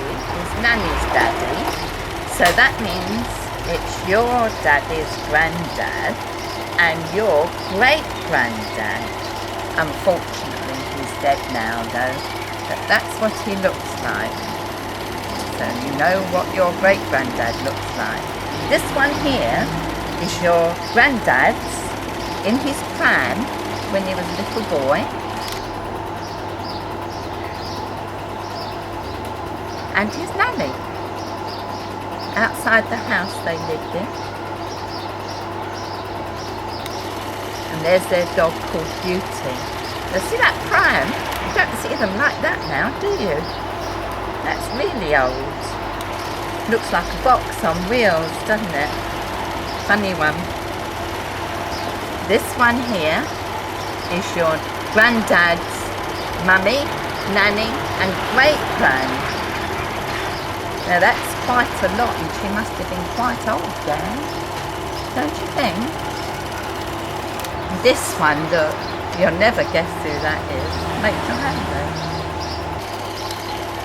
daddy is Nanny's daddy. So that means it's your daddy's granddad and your great-granddad. Unfortunately, he's dead now though, but that's what he looks like. So you know what your great-granddad looks like. This one here is your granddad's in his pram when he was a little boy. And his nanny. Outside the house they lived in. And there's their dog called Beauty. Now see that pram? You don't see them like that now, do you? That's really old. Looks like a box on wheels, doesn't it? Funny one. This one here is your granddad's mummy, nanny and great-grand. Now that's quite a lot and she must have been quite old then, don't you think? This one, look, you'll never guess who that is. Make your hand though.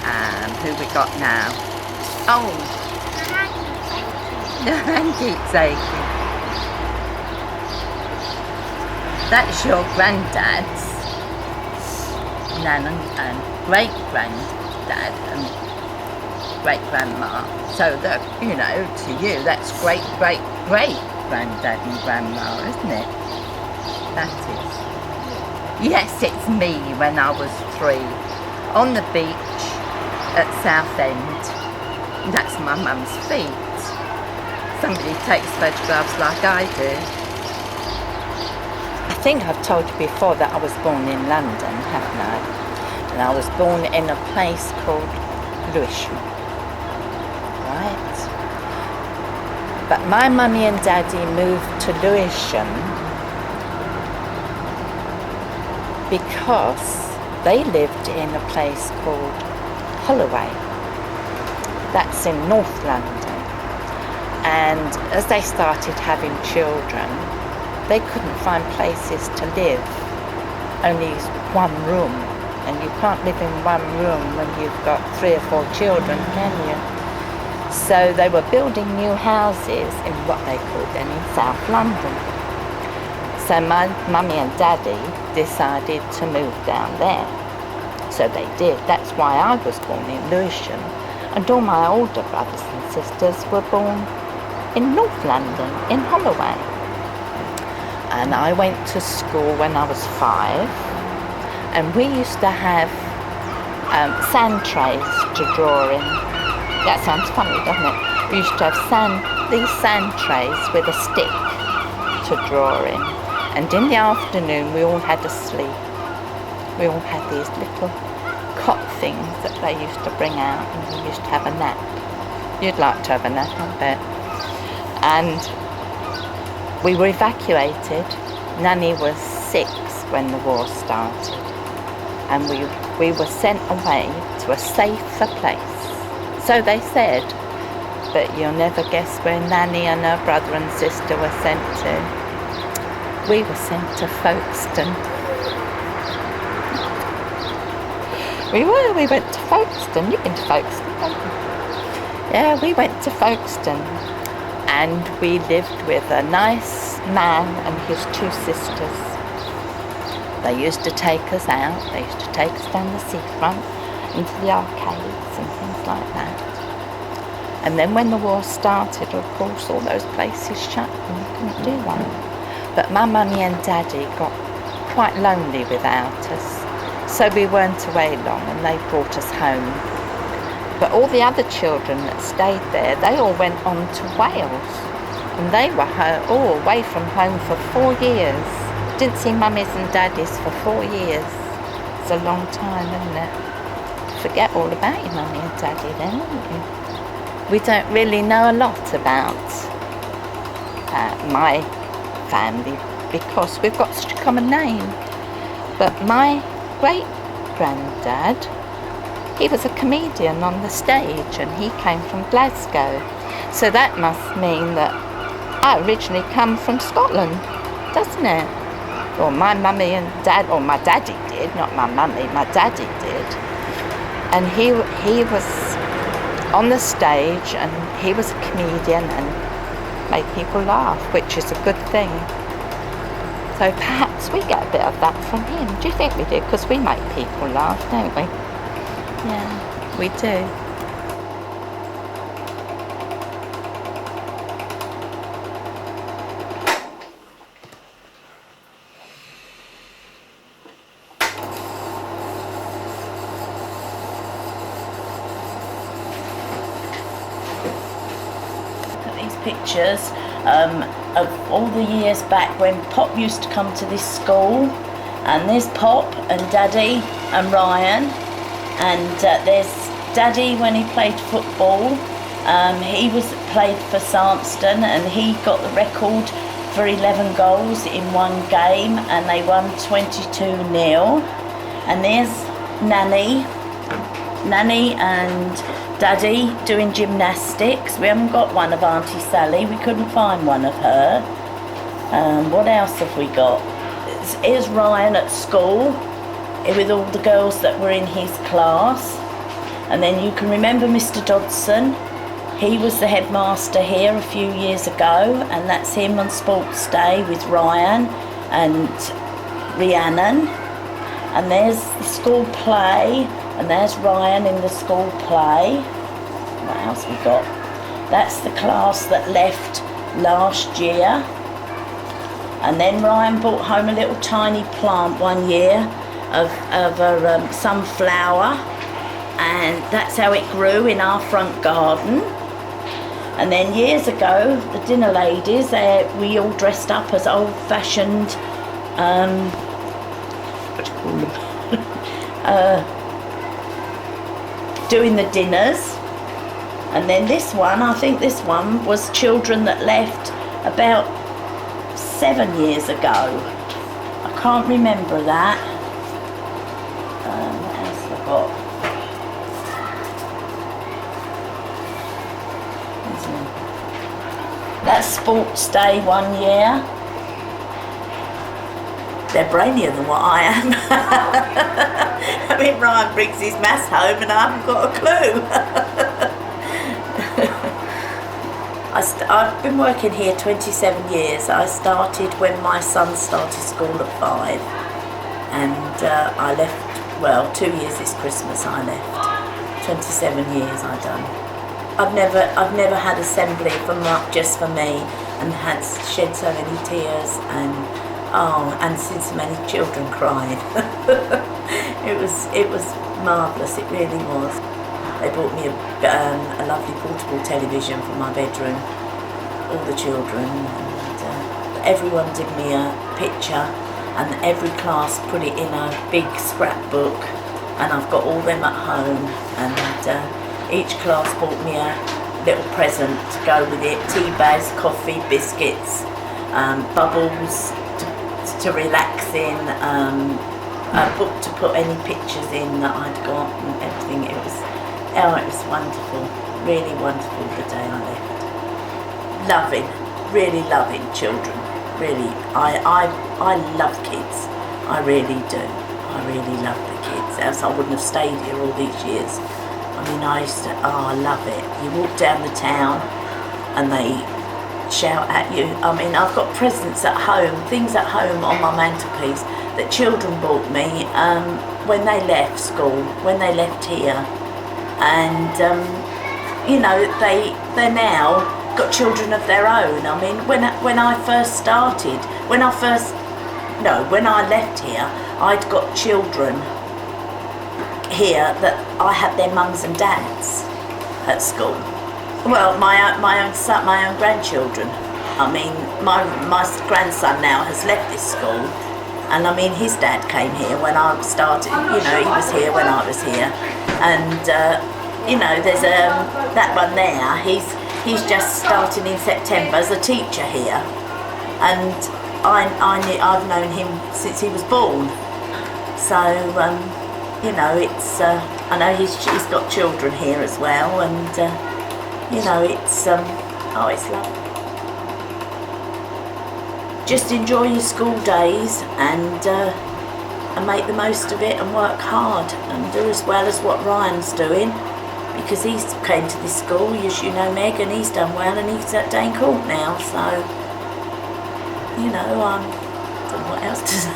And who we got now? Oh! Your hand keeps aching. That's your granddad's nan and great-granddad and great-grandma. So that, you know, to you, that's great-great-great-granddad and grandma, isn't it? That is. Yes, it's me when I was 3 on the beach at Southend. That's my mum's feet. Somebody takes photographs like I do. I think I've told you before that I was born in London, haven't I? And I was born in a place called Lewisham. Right? But my mummy and daddy moved to Lewisham because they lived in a place called Holloway. That's in North London. And as they started having children, they couldn't find places to live. Only one room. And you can't live in one room when you've got 3 or 4 children, can you? So they were building new houses in what they called then in South London. So my mummy and daddy decided to move down there. So they did. That's why I was born in Lewisham. And all my older brothers and sisters were born in North London, in Holloway. And I went to school when I was 5. And we used to have sand trays to draw in. That sounds funny, doesn't it? We used to have these sand trays with a stick to draw in. And in the afternoon we all had a sleep. We all had these little cot things that they used to bring out and we used to have a nap. You'd like to have a nap, I bet. And we were evacuated. Nanny was 6 when the war started. And we were sent away to a safer place. So they said, but you'll never guess where Nanny and her brother and sister were sent to. We were sent to Folkestone. We went to Folkestone. You've been to Folkestone, haven't you? Yeah, we went to Folkestone. And we lived with a nice man and his 2 sisters. They used to take us out. They used to take us down the seafront into the arcades and things like that. And then when the war started, of course, all those places shut and we couldn't do one. But my mummy and daddy got quite lonely without us. So we weren't away long and they brought us home. But all the other children that stayed there, they all went on to Wales. And they were all away from home for 4 years. Didn't see mummies and daddies for 4 years. It's a long time, isn't it? Forget all about your mummy and daddy then, wouldn't you? We don't really know a lot about my family because we've got such a common name. But my great-granddad, he was a comedian on the stage and he came from Glasgow. So that must mean that I originally come from Scotland, doesn't it? Or my mummy and dad, or my daddy did, not my mummy, my daddy did. And he was on the stage, and he was a comedian and made people laugh, which is a good thing. So perhaps we get a bit of that from him. Do you think we do? Because we make people laugh, don't we? Yeah, we do. Pictures of all the years back when Pop used to come to this school, and there's Pop and Daddy and Ryan, and there's Daddy when he played football. He played for Sandston, and he got the record for 11 goals in one game, and they won 22-0. And there's Nanny and Daddy doing gymnastics. We haven't got one of Auntie Sally. We couldn't find one of her. What else have we got? Here's Ryan at school with all the girls that were in his class. And then you can remember Mr. Dodson. He was the headmaster here a few years ago, and that's him on Sports Day with Ryan and Rhiannon. And there's the school play. And there's Ryan in the school play. What else we got? That's the class that left last year. And then Ryan brought home a little tiny plant one year of a sunflower. And that's how it grew in our front garden. And then years ago, the dinner ladies, we all dressed up as old-fashioned, what do you call them? Doing the dinners. And then this one, I think this one was children that left about 7 years ago. I can't remember that. What else have I got? That's Sports Day one year. They're brainier than what I am. I mean, Ryan brings his maths home and I haven't got a clue. I've been working here 27 years. I started when my son started school at 5, and I left, well, 2 years this Christmas I left. 27 years I've done. I've never had assembly just for me, and had shed so many tears and seen so many children cried. It was marvellous, it really was. They bought me a lovely portable television for my bedroom, all the children, and everyone did me a picture, and every class put it in a big scrapbook, and I've got all them at home, and each class bought me a little present to go with it: tea bags, coffee, biscuits, bubbles to relax in, a book to put any pictures in that I'd got, and everything. It was wonderful, really wonderful the day I left. Really loving children. Really, I love kids. I really do. I really love the kids, else I wouldn't have stayed here all these years. I mean, I love it. You walk down the town and they shout at you. I mean, I've got presents at home, things at home on my mantelpiece that children bought me when they left school, when they left here. And, you know, they're now got children of their own. I mean, when I first started, when I left here, I'd got children here that I had their mums and dads at school. Well, my own grandchildren. I mean, my grandson now has left this school, and I mean, his dad came here when I started. You know, he was here when I was here, and you know, there's that one there. He's just starting in September as a teacher here, and I've known him since he was born. So you know, it's I know he's got children here as well, and you know, it's lovely. Just enjoy your school days and make the most of it, and work hard and do as well as what Ryan's doing. because he's came to this school, as you know, Meg, and he's done well, and he's at Dane Court now, so, you know, I don't know what else to say.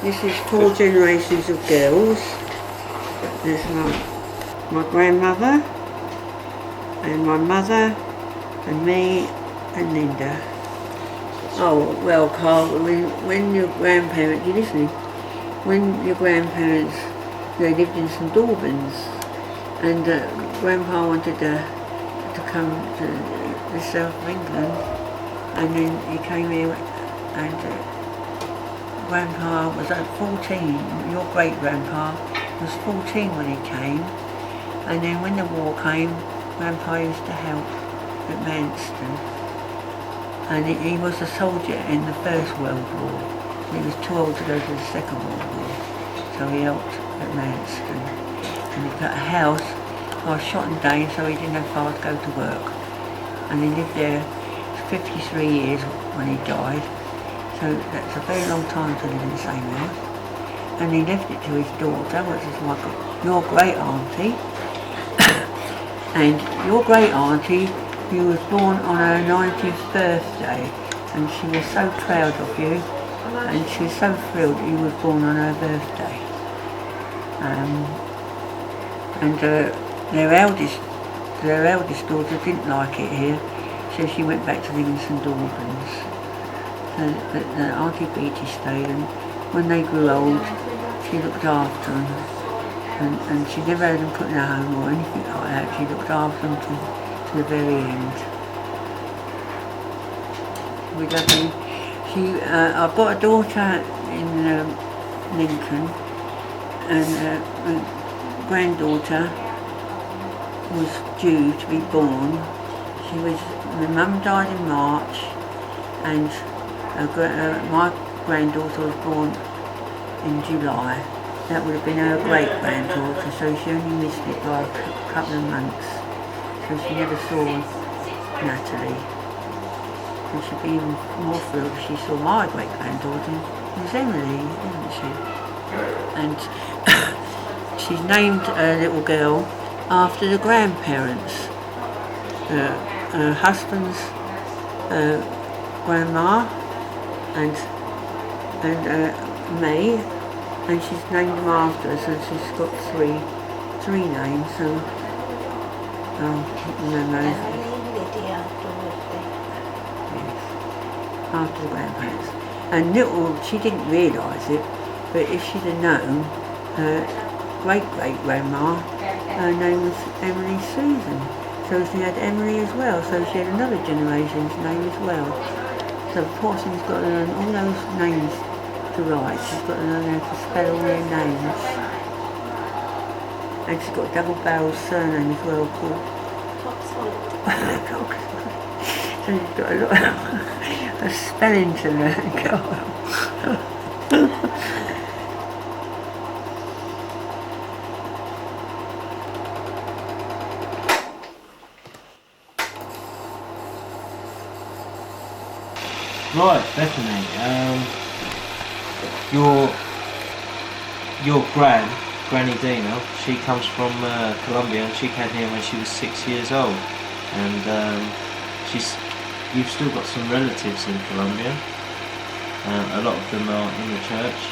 This is 4 generations of girls. There's my grandmother, and my mother, and me, and Linda. Oh, well, Carl, when your grandparents, you listening? When your grandparents, they lived in St Albans, and Grandpa wanted to come to the south of England, and then he came here, and Grandpa was at 14, your great-grandpa was 14 when he came, and then when the war came, Grandpa used to help at Manston, and he was a soldier in the First World War. He was too old to go to the Second World War, so he helped at Manston, and he got a house. I was shot and down, so he didn't have far to go to work, and he lived there 53 years when he died. So that's a very long time to live in the same house. And he left it to his daughter, which is like your great auntie. And your great auntie, you was born on her 90th birthday, and she was so proud of you, and she was so thrilled you was born on her birthday. And their eldest daughter didn't like it here, so she went back to live in St Albans. But Auntie Beatty stayed, and when they grew old, she looked after them, and she never had them put in a home or anything like that. She looked after them to the very end. We love me. I've got a daughter in Lincoln, and my granddaughter was due to be born. My mum died in March, and my granddaughter was born in July. That would have been her great-granddaughter, so she only missed it by a couple of months. So she never saw Natalie. And she'd be even more thrilled if she saw my great-granddaughter. It was Emily, isn't she? And she's named her little girl after the grandparents. Her husband's grandma, and me, and she's named them after us, and she's got three names, so remember. Lydia, yes, after the grandparents. And she didn't realise it, but if she'd have known, her great-great-grandma, her name was Emily Susan, so she had Emily as well, so she had another generation's name as well. So poor thing's got to learn all those names to write. She's got to learn how to spell all their names. And she's got a double-barrel surname as well called Coxon. So she's got a lot of spelling to learn. Right, Bethany. Your Granny Dina, she comes from Colombia, and she came here when she was 6 years old. And you've still got some relatives in Colombia. A lot of them are in the church,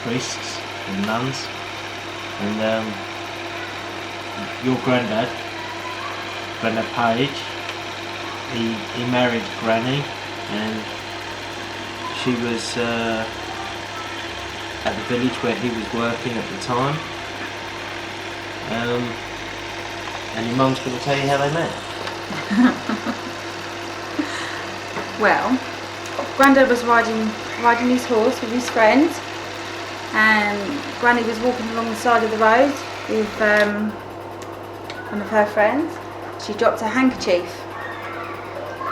priests and nuns. And your Grandad Page, he married Granny, and she was at the village where he was working at the time. And your mum's going to tell you how they met. Well, Grandad was riding his horse with his friend, and Granny was walking along the side of the road with one of her friends. She dropped a handkerchief.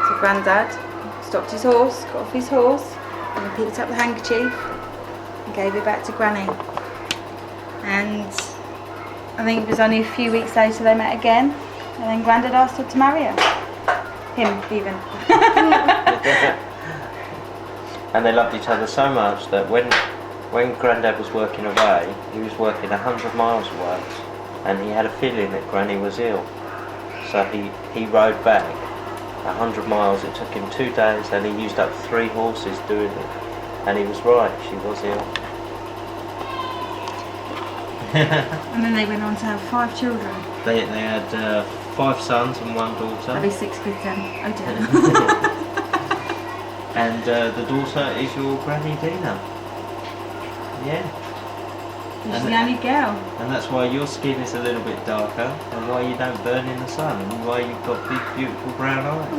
So Grandad stopped his horse, got off his horse, and he picked up the handkerchief and gave it back to Granny. And I think it was only a few weeks later they met again. And then Grandad asked her to marry her. Him, even. And they loved each other so much that when Grandad was working away, he was working 100 miles away, and he had a feeling that Granny was ill. So he rode back 100 miles. It took him 2 days, and he used up 3 horses doing it. And he was right, she was ill. And then they went on to have 5 children. They had 5 sons and 1 daughter. That'd be 6 kids then. Oh dear. And the daughter is your Granny Dina. Yeah. She's the only girl. And that's why your skin is a little bit darker, and why you don't burn in the sun, and why you've got big, beautiful brown eyes.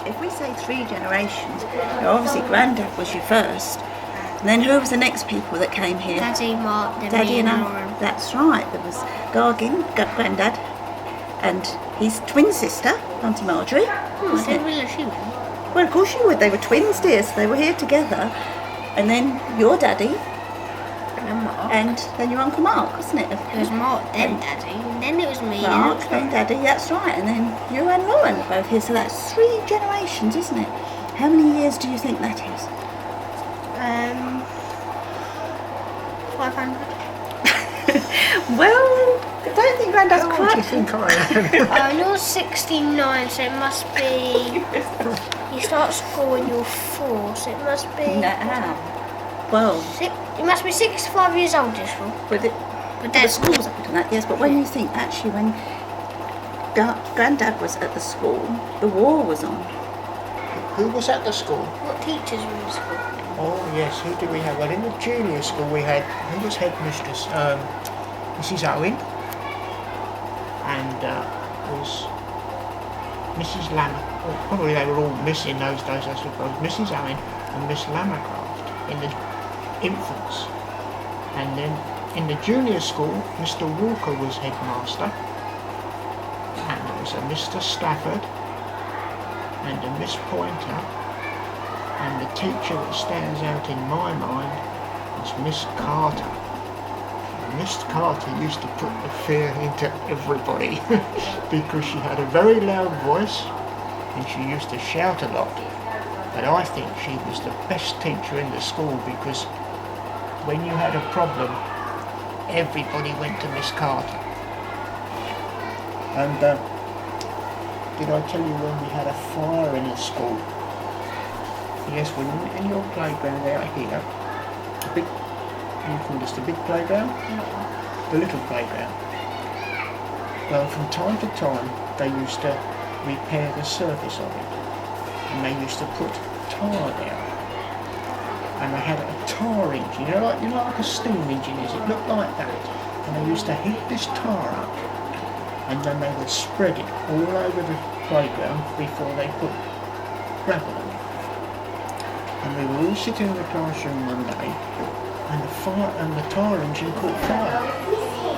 If we say 3 generations, obviously Grandad was your first. And then who was the next people that came here? Daddy, Mark, then Daddy me and and I. Lauren. That's right. There was Gargin, Grandad, and his twin sister, Auntie Marjorie. I didn't realise she was. Well, of course you would. They were twins, dear, so they were here together. And then your daddy, And Mark. and then your Uncle Mark, wasn't it? It was Mark, then Daddy, and then it was me. Mark, and then Daddy, that's right. And then you and Lauren are both here, so that's 3 generations, isn't it? How many years do you think that is? 500. Well, I don't think Grandad's How old do quite. you think I am? You're 69, so it must be. You start school when you're 4, so it must be. No. Well, You must be 65 years old, this one. with it, But the that's schools up to that, yes. But when you think actually, when Grandad was at the school, the war was on. Who was at the school? What teachers were in school? Oh yes, who did we have? Well, in the junior school we had, who was headmistress? Mrs. Owen, and was Mrs. Lammer. Well, probably they were all Miss in those days, I suppose. Mrs. Owen and Miss Lammercraft in the infants. And then in the junior school, Mr. Walker was headmaster, and there was a Mr. Stafford and a Miss Pointer, and the teacher that stands out in my mind was Miss Carter. And Miss Carter used to put the fear into everybody because she had a very loud voice and she used to shout a lot. But I think she was the best teacher in the school because when you had a problem, everybody went to Miss Carter. And did I tell you when we had a fire in the school? Yes, when in your playground out here, the big, you call this the big playground? The little playground. Well, from time to time, they used to repair the surface of it. And they used to put tar down. And they had a tar engine, like a steam engine is. It looked like that. And they used to heat this tar up, and then they would spread it all over the playground before they put gravel on it. And we were all sitting in the classroom one day, and the tar engine caught fire,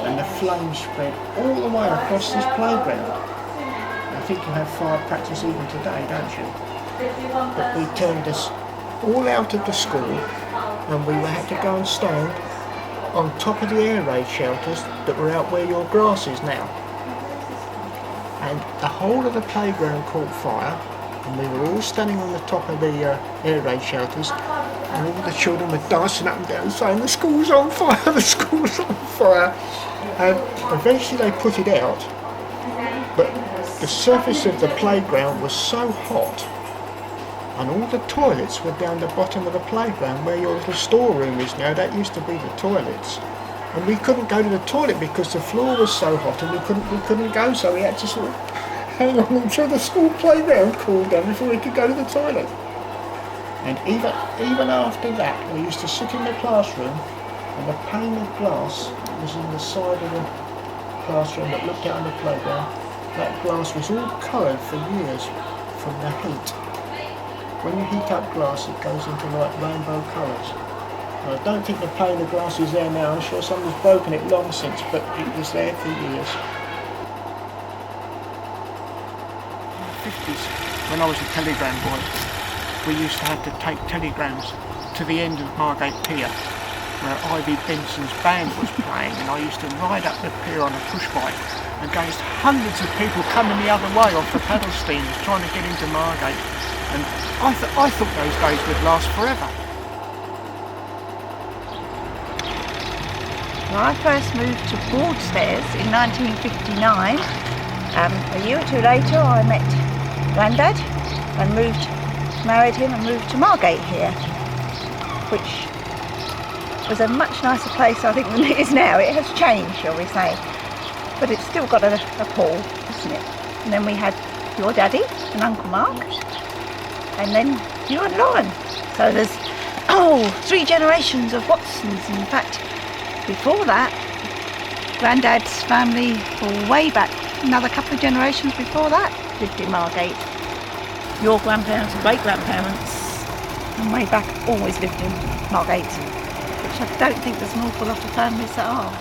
and the flames spread all the way across this playground. I think you have fire practice even today, don't you? But we turned us all out of the school, and we had to go and stand on top of the air raid shelters that were out where your grass is now. And the whole of the playground caught fire, and we were all standing on the top of the air raid shelters, and all the children were dancing up and down saying, "The school's on fire, the school's on fire." And eventually they put it out, but the surface of the playground was so hot, and all the toilets were down the bottom of the playground where your little storeroom is now. That used to be the toilets, and we couldn't go to the toilet because the floor was so hot, and we couldn't go, so we had to sort of hang on until the school playground cooled down before we could go to the toilet. And even after that, we used to sit in the classroom, and the pane of glass was in the side of the classroom that looked out on the playground. That glass was all coloured for years from the heat. When you heat up glass, it goes into like rainbow colours. I don't think the pane of glass is there now. I'm sure someone's broken it long since, but it was there for years. In the 50s, when I was a telegram boy, we used to have to take telegrams to the end of Margate Pier, where Ivy Benson's band was playing, and I used to ride up the pier on a push bike against hundreds of people coming the other way off the paddle steamers trying to get into Margate, and I thought those days would last forever. When I first moved to Broadstairs in 1959, a year or two later I met Grandad and married him and moved to Margate here, which was a much nicer place, I think, than it is now. It has changed, shall we say, but it's still got a pull, isn't it? And then we had your daddy and Uncle Mark, and then you and Lauren. So there's 3 generations of Watsons. In fact, before that, Grandad's family, way back, another couple of generations before that, lived in Margate. Your grandparents and great-grandparents, and way back, always lived in Margate, which I don't think there's an awful lot of families that are.